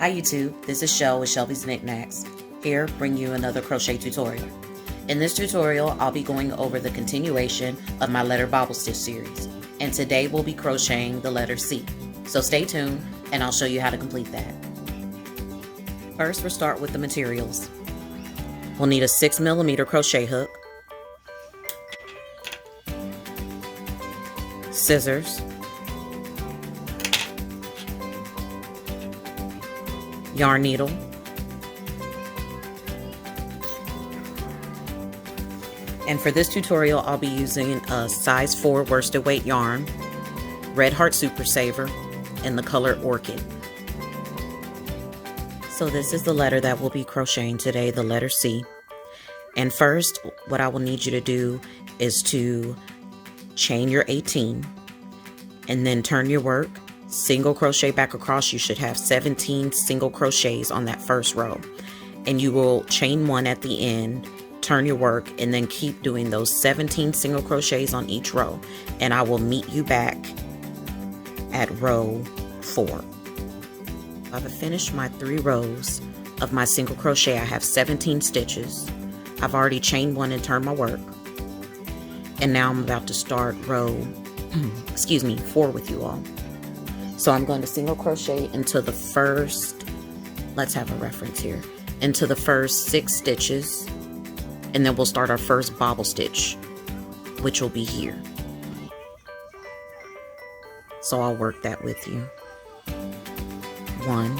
Hi YouTube, this is Shell with Shelby's Knickknacks, here bring you another crochet tutorial. In this tutorial, I'll be going over the continuation of my letter bobble stitch series, and today we'll be crocheting the letter C. So stay tuned and I'll show you how to complete that. First, we'll start with the materials. We'll need a 6mm crochet hook, scissors, yarn needle, and for this tutorial I'll be using a size 4 worsted weight yarn, Red Heart Super Saver, and the color Orchid. So this is the letter that we'll be crocheting today, the letter C. And first, what I will need you to do is to chain your 18 and then turn your work, single crochet back across. You should have 17 single crochets on that first row, and you will chain 1 at the end, turn your work, and then keep doing those 17 single crochets on each row, and I will meet you back at row 4. I've finished my 3 rows of my single crochet. I have 17 stitches. I've already chained 1 and turned my work, and now I'm about to start row 4 with you all. So I'm going to single crochet into the first, let's have a reference here, into the first 6 stitches, and then we'll start our first bobble stitch, which will be here. So I'll work that with you. 1,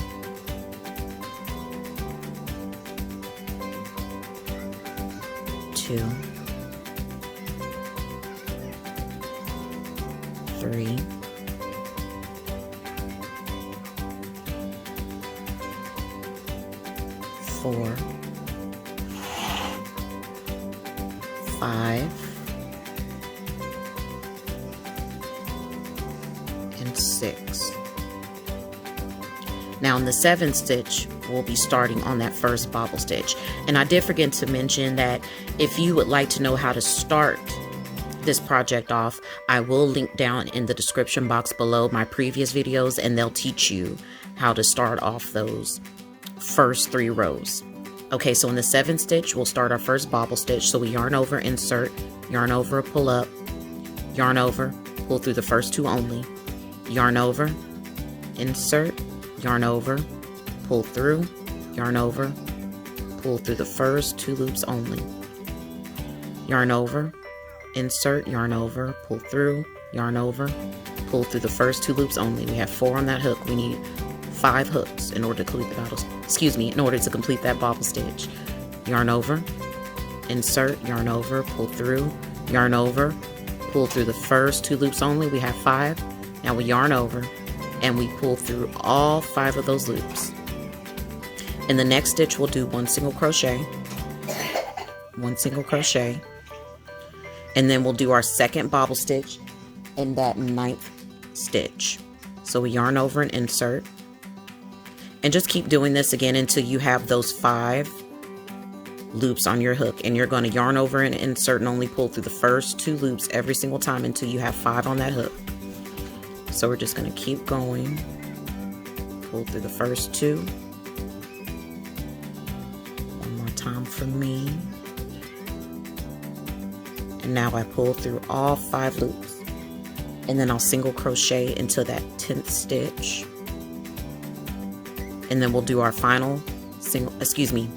2, 3, 4, 5, and 6. Now in the 7th stitch, we'll be starting on that first bobble stitch. And I did forget to mention that if you would like to know how to start this project off, I will link down in the description box below my previous videos, and they'll teach you how to start off those first 3 rows. Okay, so in the 7th stitch, we'll start our first bobble stitch. So we yarn over, insert, yarn over, pull up, yarn over, pull through the first 2 only, yarn over, insert, yarn over, pull through, yarn over, pull through the first 2 loops only, yarn over, insert, yarn over, pull through, yarn over, pull through the first 2 loops only. We have 4 on that hook. We need 5 hooks in order to complete the in order to complete that bobble stitch. Yarn over, insert, yarn over, pull through, yarn over, pull through the first 2 loops only. We have 5. Now we yarn over and we pull through all 5 of those loops. In the next stitch, we'll do 1 single crochet, 1 single crochet, and then we'll do our second bobble stitch in that 9th stitch. So we yarn over and insert, and just keep doing this again until you have those 5 loops on your hook, and you're going to yarn over and insert and only pull through the first 2 loops every single time until you have 5 on that hook. So we're just going to keep going, pull through the first 2, one more time for me, and now I pull through all 5 loops, and then I'll single crochet into that 10th stitch, and then we'll do our final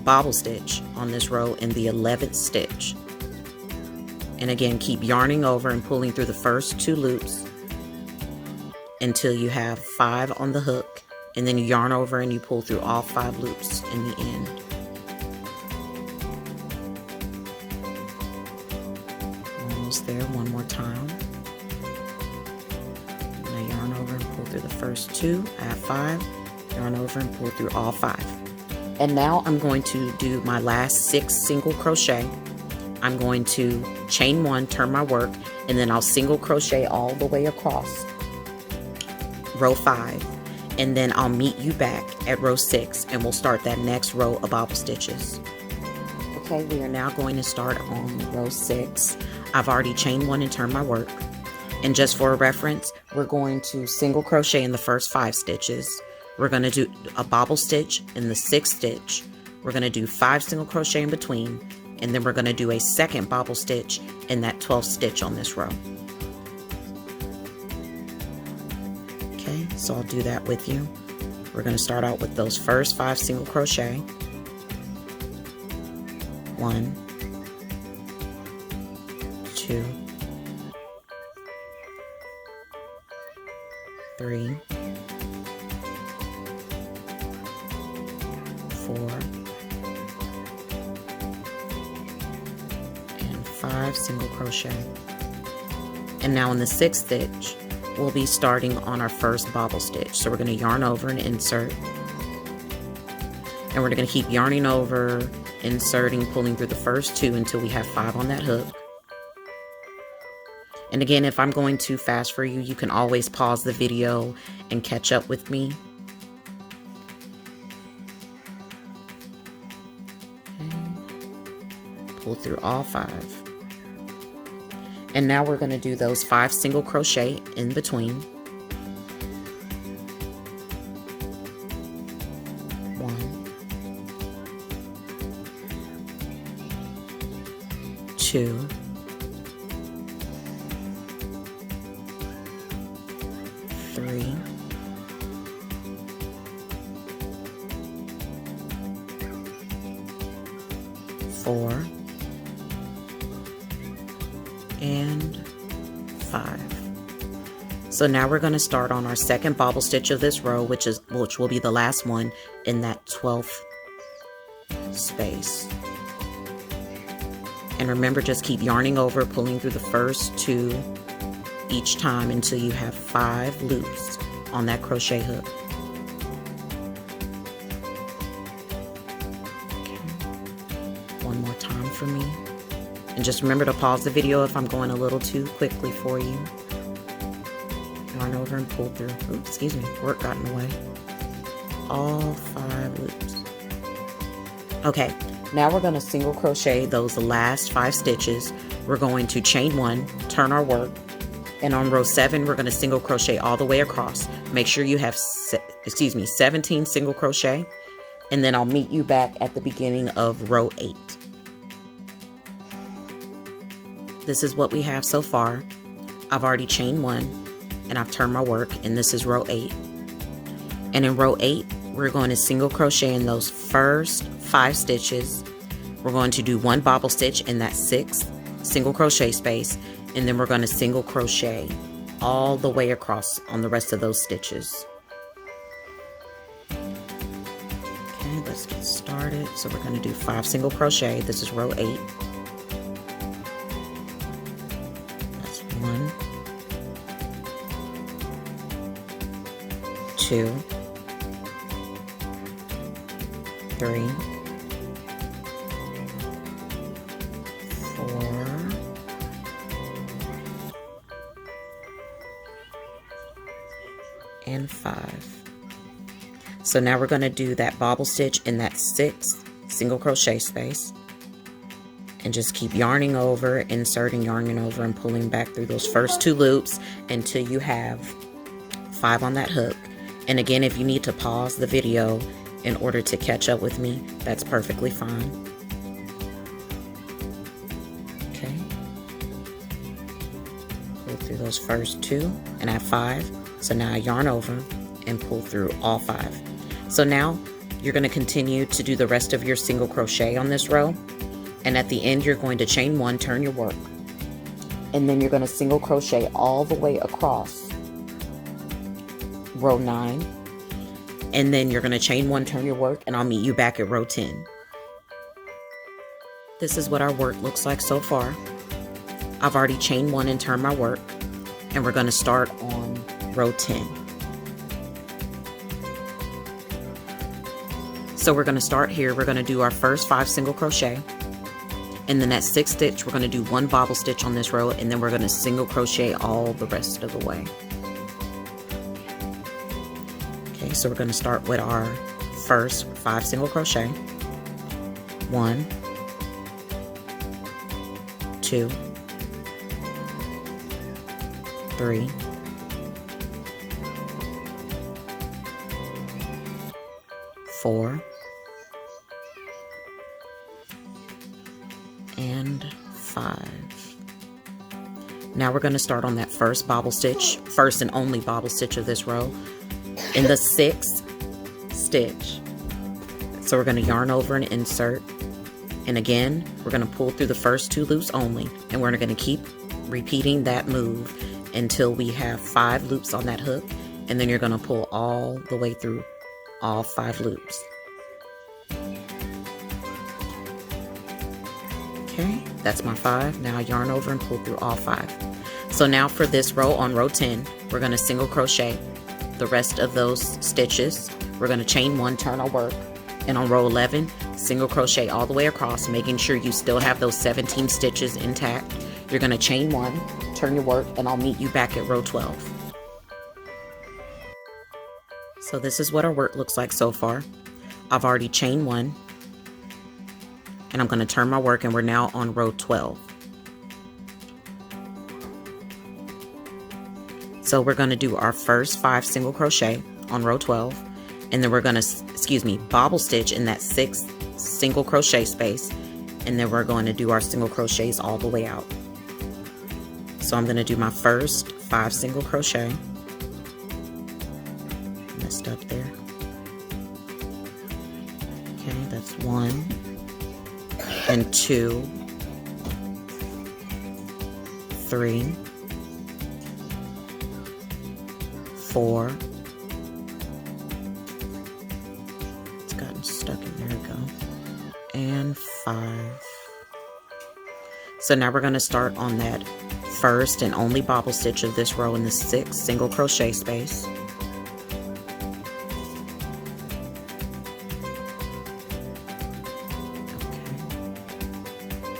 bobble stitch on this row in the 11th stitch. And again, keep yarning over and pulling through the first 2 loops until you have 5 on the hook, and then you yarn over and you pull through all 5 loops in the end. Almost there. One more time. And I yarn over and pull through the first 2. I have 5. Yarn over and pull through all 5. And now I'm going to do my last 6 single crochet. I'm going to chain 1, turn my work, and then I'll single crochet all the way across row 5, and then I'll meet you back at row 6, and we'll start that next row of bobble stitches. Okay, we are now going to start on row 6. I've already chained 1 and turned my work. And just for a reference, we're going to single crochet in the first 5 stitches, we're going to do a bobble stitch in the 6th stitch. We're going to do 5 single crochet in between, and then we're going to do a second bobble stitch in that 12th stitch on this row. Okay, so I'll do that with you. We're going to start out with those first 5 single crochet. 1, 2, 3, 4, and 5 single crochet. And now in the 6th stitch, we'll be starting on our first bobble stitch. So we're going to yarn over and insert, and we're going to keep yarning over, inserting, pulling through the first 2 until we have 5 on that hook. And again, if I'm going too fast for you, you can always pause the video and catch up with me. Okay. Pull through all 5. And now we're going to do those 5 single crochet in between. 1, 2, 3, 4, and 5. So now we're going to start on our second bobble stitch of this row, which will be the last one in that 12th space. And remember, just keep yarning over, pulling through the first 2 each time until you have 5 loops on that crochet hook. Okay. One more time for me. And just remember to pause the video if I'm going a little too quickly for you. Yarn over and pull through. Oops, excuse me, work got in the way. All 5 loops. Okay, now we're going to single crochet those last 5 stitches. We're going to chain 1, turn our work, and on row 7 we're going to single crochet all the way across. Make sure you have 17 single crochet, and then I'll meet you back at the beginning of row 8. This is what we have so far. I've already chained 1 and I've turned my work, and this is row 8. And in row 8 we're going to single crochet in those first 5 stitches. We're going to do 1 bobble stitch in that 6th single crochet space, and then we're going to single crochet all the way across on the rest of those stitches. Okay, let's get started. So we're going to do 5 single crochet. This is row 8. That's 1, 2, 3, 4, and 5. So now we're going to do that bobble stitch in that 6th single crochet space, and just keep yarning over, inserting, yarning over, and pulling back through those first 2 loops until you have 5 on that hook. And again, if you need to pause the video in order to catch up with me, that's perfectly fine. Okay. Pull through those first 2 and I have 5. So now I yarn over and pull through all 5. So now you're going to continue to do the rest of your single crochet on this row. And at the end, you're going to chain 1, turn your work. And then you're going to single crochet all the way across row 9. And then you're going to chain 1, turn your work, and I'll meet you back at row 10. This is what our work looks like so far. I've already chained 1 and turned my work, and we're going to start on row 10. So we're going to start here. We're going to do our first 5 single crochet, and then at 6th stitch we're going to do 1 bobble stitch on this row, and then we're going to single crochet all the rest of the way. Okay, so we're going to start with our first 5 single crochet. 1, 2, 3, 4, and 5. Now we're going to start on that first bobble stitch, first and only bobble stitch of this row, in the 6th stitch. So we're going to yarn over and insert, and again we're going to pull through the first 2 loops only, and we're going to keep repeating that move until we have 5 loops on that hook, and then you're going to pull all the way through all 5 loops. Okay, that's my 5. Now yarn over and pull through all 5. So now for this row, on row 10, we're going to single crochet the rest of those stitches. We're going to chain 1, turn our work, and on row 11, single crochet all the way across, making sure you still have those 17 stitches intact. You're going to chain 1, turn your work, and I'll meet you back at row 12. So this is what our work looks like so far. I've already chained 1, and I'm going to turn my work, and we're now on row 12. So we're going to do our first 5 single crochet on row 12, and then we're going to, bobble stitch in that 6th single crochet space, and then we're going to do our single crochets all the way out. So I'm going to do my first 5 single crochet. Messed up there. Okay, that's 1 and 2, 3, 4. It's gotten stuck in there. We go. And 5. So now we're going to start on that first and only bobble stitch of this row in the 6th single crochet space.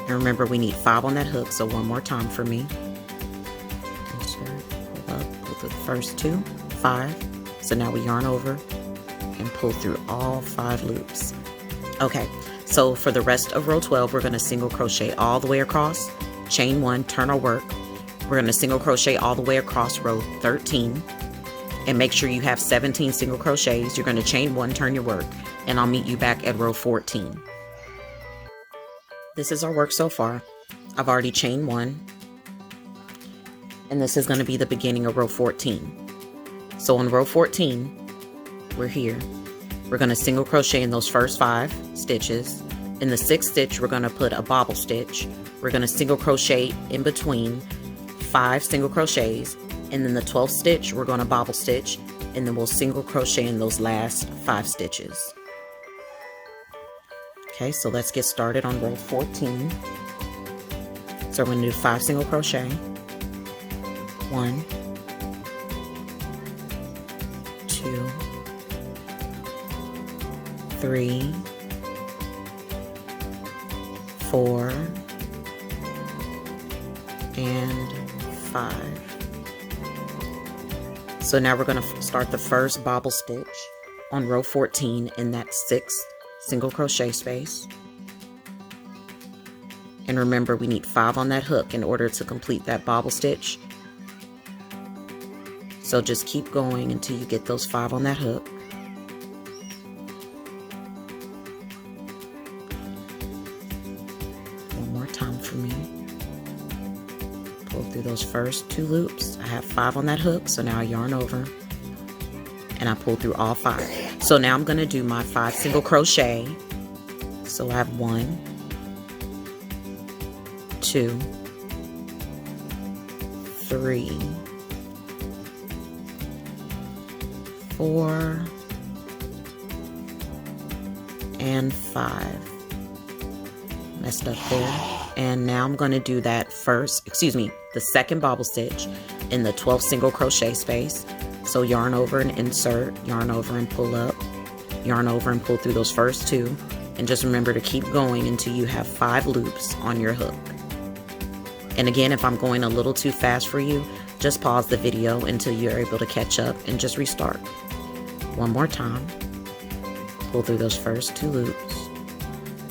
And remember, we need 5 on that hook, so one more time for me. Insert, pull up, pull through the first 2, 5. So now we yarn over and pull through all 5 loops. Okay, so for the rest of row 12, we're going to single crochet all the way across, chain 1, turn our work. We're going to single crochet all the way across row 13, and make sure you have 17 single crochets. You're going to chain 1, turn your work, and I'll meet you back at row 14. This is our work so far. I've already chained 1, and this is going to be the beginning of row 14. So on row 14, we're here. We're going to single crochet in those first 5 stitches. In the 6th stitch, we're going to put a bobble stitch. We're going to single crochet in between 5 single crochets, and then the 12th stitch, we're going to bobble stitch, and then we'll single crochet in those last 5 stitches. Okay, so let's get started on row 14. So we're going to do 5 single crochet, 1, 2, 3, 4, and 5. So now we're going to start the first bobble stitch on row 14 in that 6th single crochet space. And remember, we need 5 on that hook in order to complete that bobble stitch. So just keep going until you get those 5 on that hook. One more time for me. Pull through those first 2 loops. I have 5 on that hook, so now I yarn over and I pull through all 5. So now I'm going to do my 5 single crochet. So I have 1, 2, 3, 4, and 5. Messed up there. And now I'm going to do that the second bobble stitch in the 12th single crochet space. So yarn over and insert, yarn over and pull up, yarn over and pull through those first 2, and just remember to keep going until you have 5 loops on your hook. And again, if I'm going a little too fast for you, just pause the video until you're able to catch up and just restart. One more time. Pull through those first 2 loops,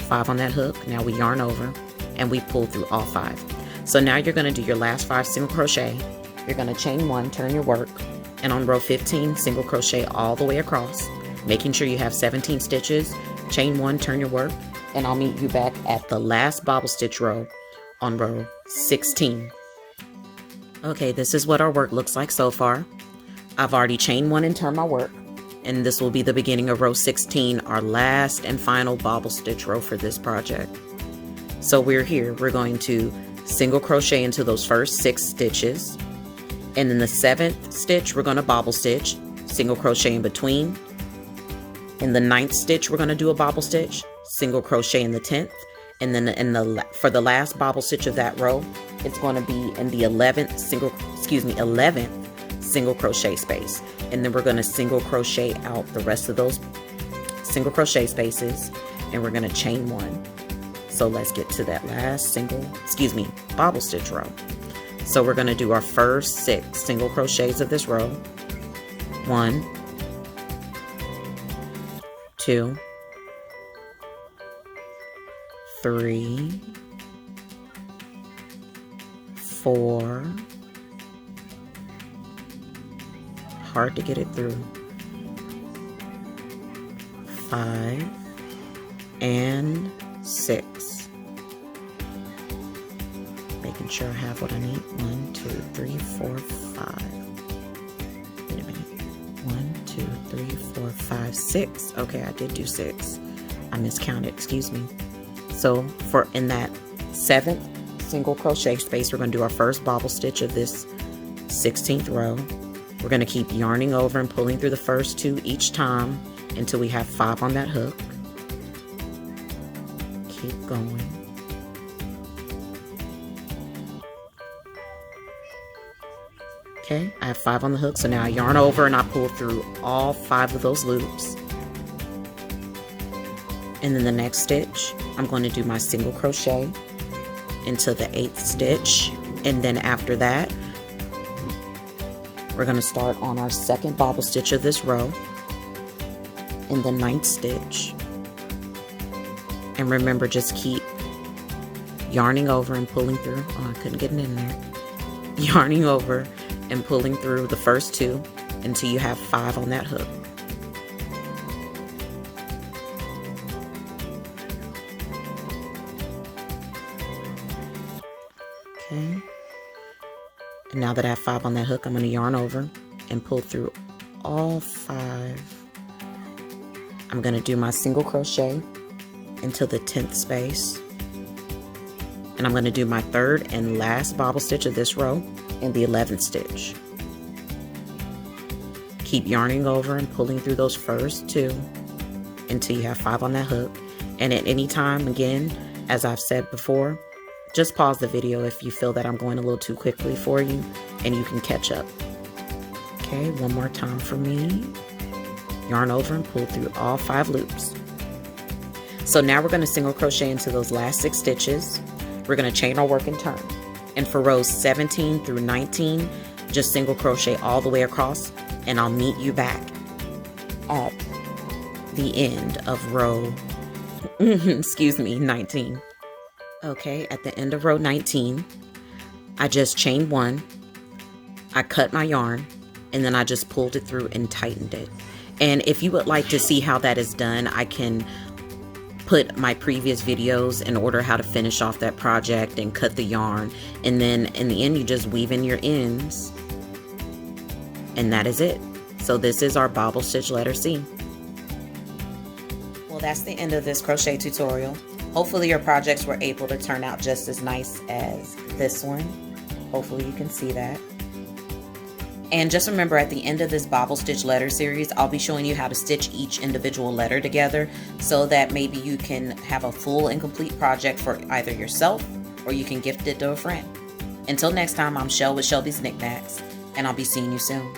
5 on that hook. Now we yarn over and we pull through all 5. So now you're going to do your last 5 single crochet. You're going to chain 1, turn your work, and on row 15, single crochet all the way across. making sure you have 17 stitches, chain 1, turn your work, and I'll meet you back at the last bobble stitch row on row 16. Okay, this is what our work looks like so far. I've already chained 1 and turned my work, and this will be the beginning of row 16, our last and final bobble stitch row for this project. So we're here, we're going to single crochet into those first 6 stitches, and in the 7th stitch we're going to bobble stitch, single crochet in between. In the 9th stitch we're going to do a bobble stitch, single crochet in the 10th, and then for the last bobble stitch of that row, it's going to be in the 11th single crochet space, and then we're going to single crochet out the rest of those single crochet spaces, and we're going to chain 1. So let's get to that last bobble stitch row. So we're going to do our first 6 single crochets of this row. 1, 2, 3, 4, hard to get it through, 5, and 6. Making sure I have what I need. 1, 2, 3, 4, 5. Wait a minute. 1, 2, 3, 4, 5, 6. Okay, I did do 6. I miscounted, excuse me. So in that 7th single crochet space, we're going to do our first bobble stitch of this 16th row. We're going to keep yarning over and pulling through the first 2 each time until we have 5 on that hook. Keep going. Okay, I have 5 on the hook, so now I yarn over and I pull through all 5 of those loops. And then the next stitch, I'm going to do my single crochet into the 8th stitch, and then after that, we're going to start on our 2nd bobble stitch of this row in the 9th stitch. And remember, just keep yarning over and pulling through. Oh, I couldn't get it in there. Yarning over and pulling through the first 2 until you have 5 on that hook. Okay. And now that I have 5 on that hook, I'm going to yarn over and pull through all 5. I'm going to do my single crochet into the 10th space, and I'm going to do my 3rd and last bobble stitch of this row in the 11th stitch. Keep yarning over and pulling through those first 2 until you have 5 on that hook. And at any time, again, as I've said before, just pause the video if you feel that I'm going a little too quickly for you, and you can catch up. Okay, one more time for me. Yarn over and pull through all 5 loops. So now we're going to single crochet into those last 6 stitches. We're going to chain our work and turn. And for rows 17 through 19, just single crochet all the way across, and I'll meet you back at the end of row 19. Okay, at the end of row 19, I just chained 1, I cut my yarn, and then I just pulled it through and tightened it. And if you would like to see how that is done, I can put my previous videos in order how to finish off that project and cut the yarn. And then in the end, you just weave in your ends. And that is it. So this is our bobble stitch letter C. Well, that's the end of this crochet tutorial. Hopefully your projects were able to turn out just as nice as this one. Hopefully you can see that. And just remember, at the end of this bobble stitch letter series, I'll be showing you how to stitch each individual letter together so that maybe you can have a full and complete project for either yourself or you can gift it to a friend. Until next time, I'm Shell with Shelby's Knickknacks, and I'll be seeing you soon.